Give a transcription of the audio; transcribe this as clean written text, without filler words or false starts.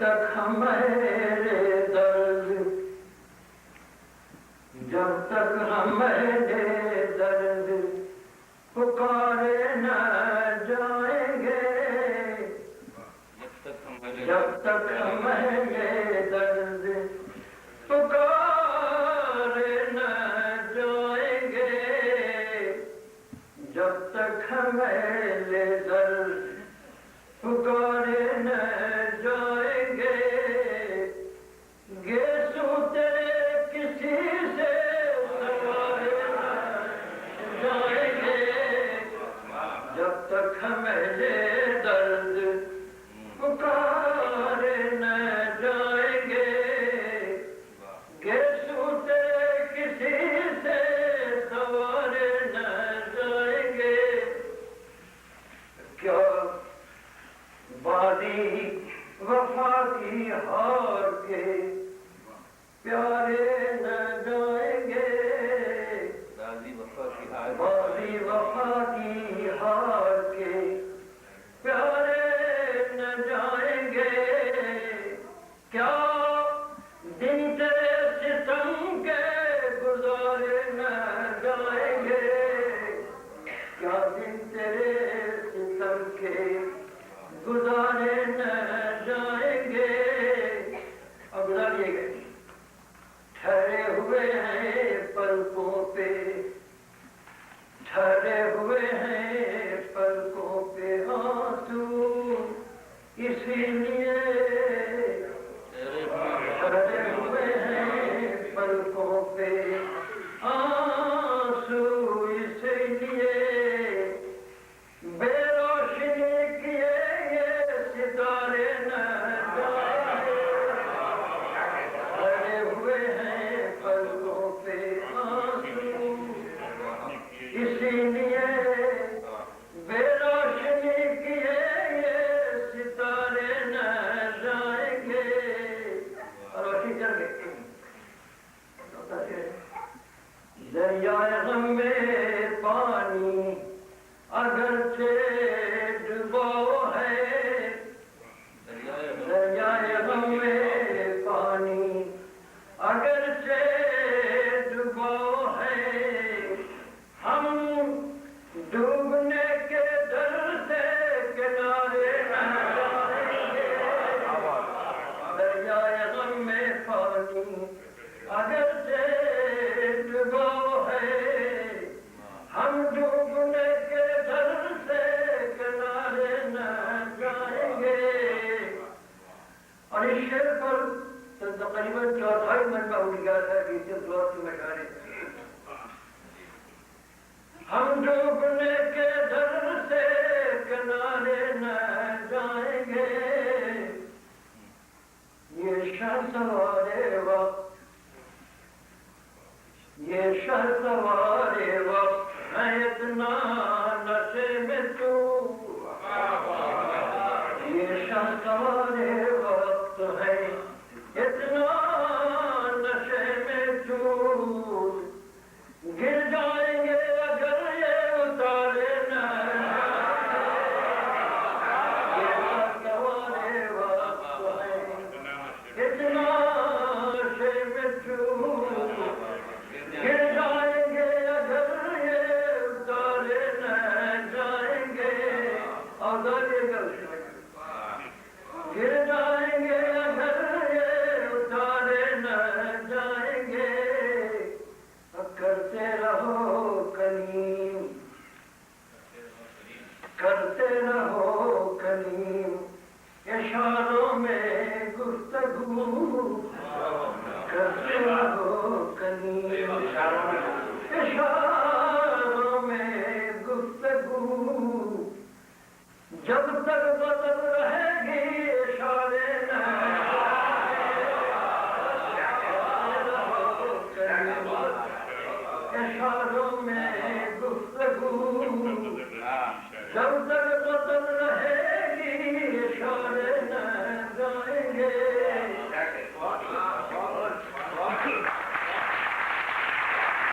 تک ہمارے درد جب تک ہمارے درد پکارے نہ جائیں گے جب تک ہمارے درد پکارے نہ جائیں گے جب تک ہمارے درد پکارے نہ جائیں گے گیسو تیرے کسی سے سوارے نہ جائیں گے جب تک ہمارے درد پکارے نہ جائیں گے گیسو تیرے کسی سے سوارے نہ جائیں گے کیا بادی وفا کی ہار کے پیارے نہ جائیں گے بادی وفا کی ہار کے پیارے نہ جائیں گے کیا دن تیرے ستم کے گزارے نہ جائیں گے کیا دن تیرے ستم کے گزارے نہ جائیں گے اب گزاریے گئے ٹھہرے ہوئے ہیں پلکوں پہ ٹھہرے ہوئے ہیں پلکوں پہ آنسو اسی لیے ٹھہرے ہوئے ہیں پلکوں پہ آنسو اسی لیے بے روشنی کیے یہ ستارے نہ جائیں گے ٹھہرے ہوئے ہیں پلکوں پہ آنسو اسی لیے بے روشنی کیے یہ ستارے نہ جائیں گے اور روشنی چل گئے دریائے غم میں پانی اگرچہ ڈبو ہے دریائے غم میں پانی اگرچہ ڈبو ہے ہم ڈوبنے کے ڈر سے کنارے نہ جائیں گے دریائے غم میں پانی اگرچہ ڈبو ہے ہم ڈوبنے کے ڈر سے کنارے نہ جائیں گے اور اس شعر پر تقریباً چوتھائی مرتبہ اٹھ گیا تھا کہ اس دور کی مشاعرے ہم ڈوبنے کے ڈر سے کنارے نہ جائیں گے یہ شہسوار وقت یہ شہسوار وقت ہے اتنا نشے میں تو یہ شہسوار وقت ہے اتنا نشے میں تو گر جائیں گے اگر یہ اتارے نہ یہ شہسوار وقت ہے اتنا نشے میں تو گر جائیں گے اگر یہ اتارے نہ جائیں گے اور گر جائیں گے اگر یہ اتارے نہ جائیں گے کرتے رہو کلیم کرتے رہو کلیم اشاروں میں گفتگو کرتے رہو کلیم اشاروں میں گفتگو جب تک بدل رہے گی اشارے نہ اشاروں میں گفتگو جب